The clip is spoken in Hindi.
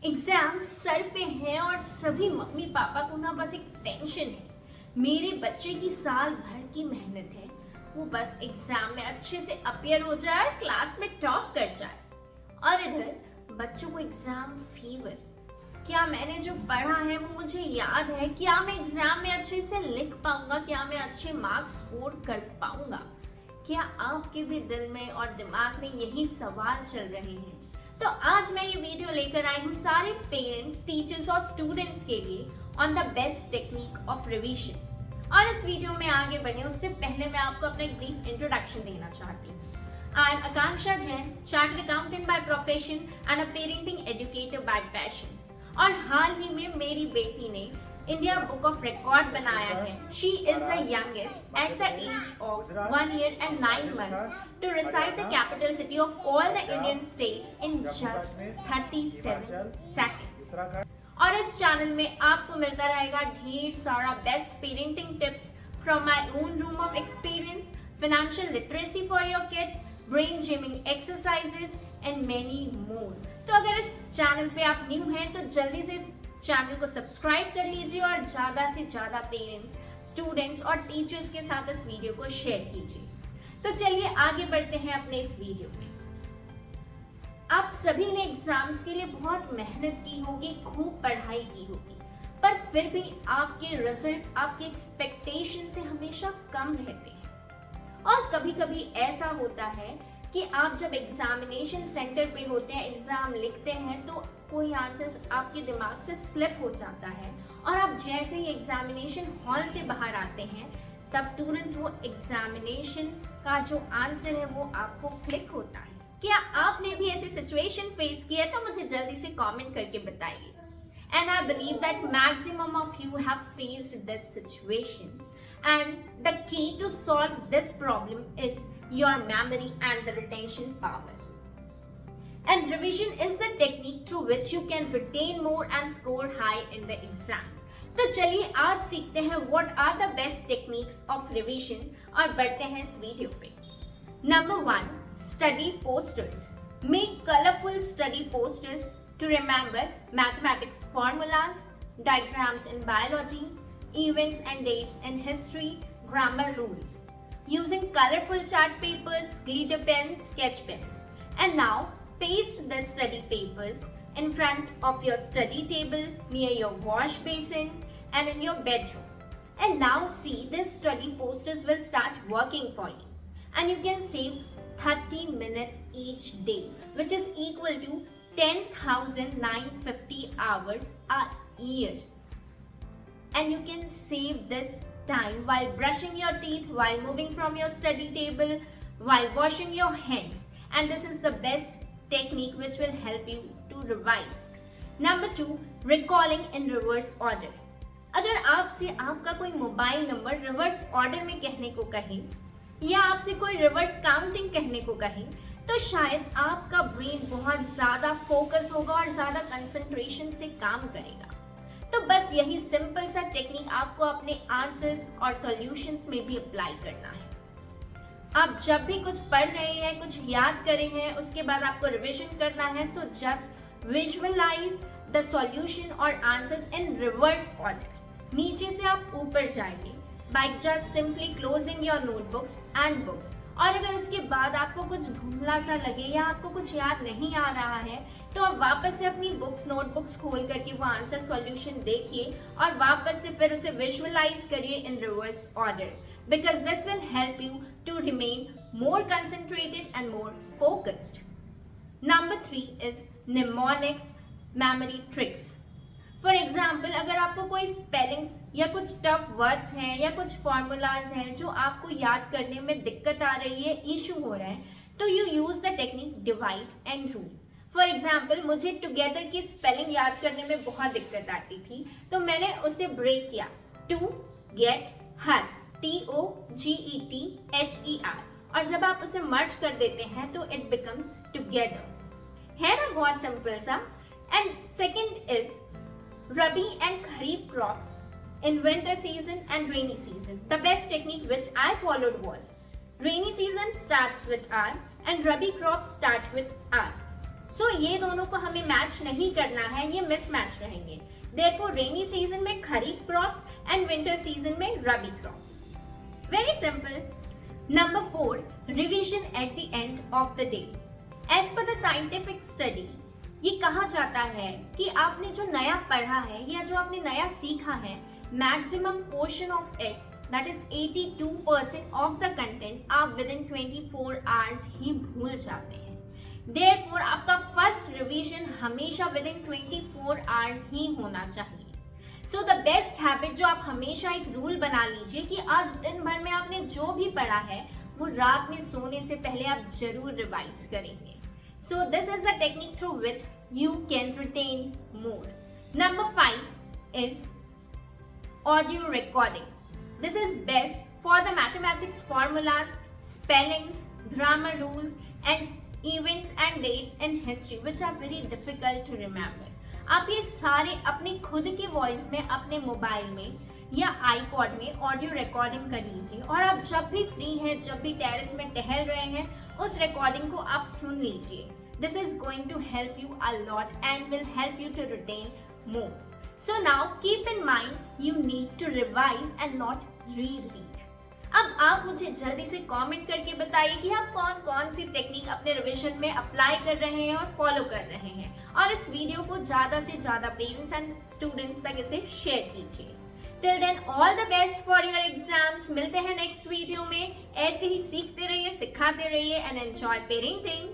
एग्जाम सर पे है और सभी मम्मी पापा को ना बस एक टेंशन है। मेरे बच्चे की साल भर की मेहनत है, वो बस एग्जाम में अच्छे से अपीयर हो जाए, क्लास में टॉप कर जाए। और इधर बच्चों को एग्जाम फीवर। क्या मैंने जो पढ़ा है वो मुझे याद है? क्या मैं एग्जाम में अच्छे से लिख पाऊंगा? क्या मैं अच्छे मार्क्स स्कोर कर पाऊंगा? क्या आपके भी दिल में और दिमाग में यही सवाल चल रहे हैं? तो आज मैं ये वीडियो लेकर आई हूँ सारे पेरेंट्स, टीचर्स और स्टूडेंट्स के लिए on the best technique of revision. और इस वीडियो में आगे बढ़े उससे पहले मैं आपको अपना एक ब्रीफ इंट्रोडक्शन देना चाहती हूँ। I am Akanksha Jain, chartered accountant by profession and a parenting educator bye passion. और हाल ही में मेरी बेटी ने इंडिया बुक ऑफ रिकॉर्ड बनाया है। She is the youngest at the age of 1 year and 9 months to recite the capital city of all the Indian states in just 37 seconds. और इस चैनल में आपको मिलता रहेगा ढेर सारा best parenting tips from my own room of experience, financial literacy for your kids, brain gymming exercises and many more. तो अगर इस चैनल पे आप न्यू हैं तो जल्दी से इस चैनल को सब्सक्राइब कर लीजिए और ज्यादा से ज्यादा पेरेंट्स, स्टूडेंट्स और टीचर्स के साथ इस वीडियो को शेयर कीजिए। तो चलिए आगे बढ़ते हैं अपने इस वीडियो में। आप सभी ने एग्जाम्स के लिए बहुत मेहनत की होगी, खूब पढ़ाई की होगी, पर फिर भी आपके रिजल्ट आपके एक्सपेक्टेशन से हमेशा कम रहते हैं। और कभी कभी ऐसा होता है कि आप जब एग्जामिनेशन सेंटर पे होते हैं, एग्जाम लिखते हैं, तो कोई आंसर्स आपके दिमाग से स्लिप हो जाता है और आप जैसे ही एग्जामिनेशन हॉल से बाहर आते हैं तब तुरंत वो एग्जामिनेशन का जो आंसर है वो आपको क्लिक होता है। क्या आपने भी ऐसी सिचुएशन फेस किया? तो मुझे जल्दी से कमेंट करके बताइए। And I believe that maximum of you have faced this situation. And the key to solve this problem is your memory and the retention power. And revision is the technique through which you can retain more and score high in the exams. तो चलिए आज सीखते हैं what are the best techniques of revision और बढ़ते हैं इस वीडियो पे। Number 1, study posters. Make colorful study posters to remember mathematics formulas, diagrams in biology, events and dates in history, grammar rules, using colorful chart papers, glitter pens, sketch pens. And now paste the study papers in front of your study table, near your wash basin and in your bedroom. And now see, these study posters will start working for you. And you can save 30 minutes each day, which is equal to 10,950 hours a year. And you can save this time while brushing your teeth, while moving from your study table, while washing your hands. And this is the best technique which will help you to revise. Number 2, recalling in reverse order. अगर आपसे आपका कोई मोबाइल नंबर रिवर्स ऑर्डर में कहने को कहे या आपसे कोई रिवर्स काउंटिंग कहने को कहे तो शायद आपका ब्रेन बहुत ज्यादा फोकस होगा और ज्यादा कंसंट्रेशन से काम करेगा। तो बस यही सिंपल सा टेक्निक आपको अपने आंसर्स और सॉल्यूशंस में भी अप्लाई करना है। आप जब भी कुछ पढ़ रहे हैं, कुछ याद कर रहे हैं, उसके बाद आपको रिवीजन करना है, तो जस्ट विजुअलाइज द सॉल्यूशन और आंसर्स इन रिवर्स ऑर्डर। नीचे से आप ऊपर जाएंगे by just simply closing your notebooks and books. और अगर उसके बाद आपको कुछ धुंधला सा लगे या आपको कुछ याद नहीं आ रहा है तो आप वापस से अपनी बुक्स, नोटबुक्स खोल करके वो आंसर सॉल्यूशन देखिए और वापस से फिर उसे विजुअलाइज करिए in reverse order, because this will help you to remain more concentrated and more focused. Number 3 is mnemonics memory tricks. For example, अगर आपको कोई स्पेलिंग्स या कुछ टफ वर्ड्स हैं या कुछ फॉर्मूलाज हैं जो आपको याद करने में दिक्कत आ रही है, इशू हो रहा है, तो you use the technique divide and rule. For example, मुझे टुगेदर की स्पेलिंग याद करने में बहुत दिक्कत आती थी, तो मैंने उसे ब्रेक किया। टू गेट हर, TOGETHER, और जब आप उसे मर्ज कर देते हैं तो इट बिकम्स टुगेदर। है ना बहुत सिंपल सा। And second is Rabi and Kharif crops in winter season and rainy season. The best technique which I followed was rainy season starts with R and Rabi crops start with R. सो ये दोनों को हमें मैच नहीं करना है, ये मिसमैच रहेंगे। देयरफॉर रेनी सीजन में kharif crops and winter season में rabi crops. Very simple. Number 4, revision at the end of the day. As per the scientific study, ये कहा जाता है कि आपने जो नया पढ़ा है या जो आपने नया सीखा है, maximum portion of it, that is 82% of the content आप within 24 hours ही भूल जाते हैं। Therefore आपका फर्स्ट रिवीजन हमेशा within 24 hours ही होना चाहिए। So the best habit जो आप हमेशा एक रूल बना लीजिए कि आज दिन भर में आपने जो भी पढ़ा है वो रात में सोने से पहले आप जरूर रिवाइज करेंगे। So this is the technique through which you can retain more. Number 5 is audio recording. This is best for the mathematics formulas, spellings, grammar rules, and events and dates in history which are very difficult to remember. आप ये सारे अपनी खुद की वॉइस में अपने मोबाइल में या आईपॉड में ऑडियो रिकॉर्डिंग कर लीजिए और आप जब भी फ्री हैं, जब भी टेरेस में टहल रहे हैं, उस रिकॉर्डिंग को आप सुन लीजिए। This is going to help you a lot and will help you to retain more. So now keep in mind you need to revise and not reread. अब आप मुझे जल्दी से कमेंट करके बताइए कि आप कौन कौन सी टेक्निक अपने रिवीजन में अप्लाई कर रहे हैं और फॉलो कर रहे हैं, और इस वीडियो को ज्यादा से ज्यादा पेरेंट्स एंड स्टूडेंट्स तक इसे शेयर कीजिए। Till then all the best for your exams. मिलते हैं नेक्स्ट वीडियो में। ऐसे ही सीखते रहिए, सिखाते रहिए एंड एंजॉय पेरेंटिंग।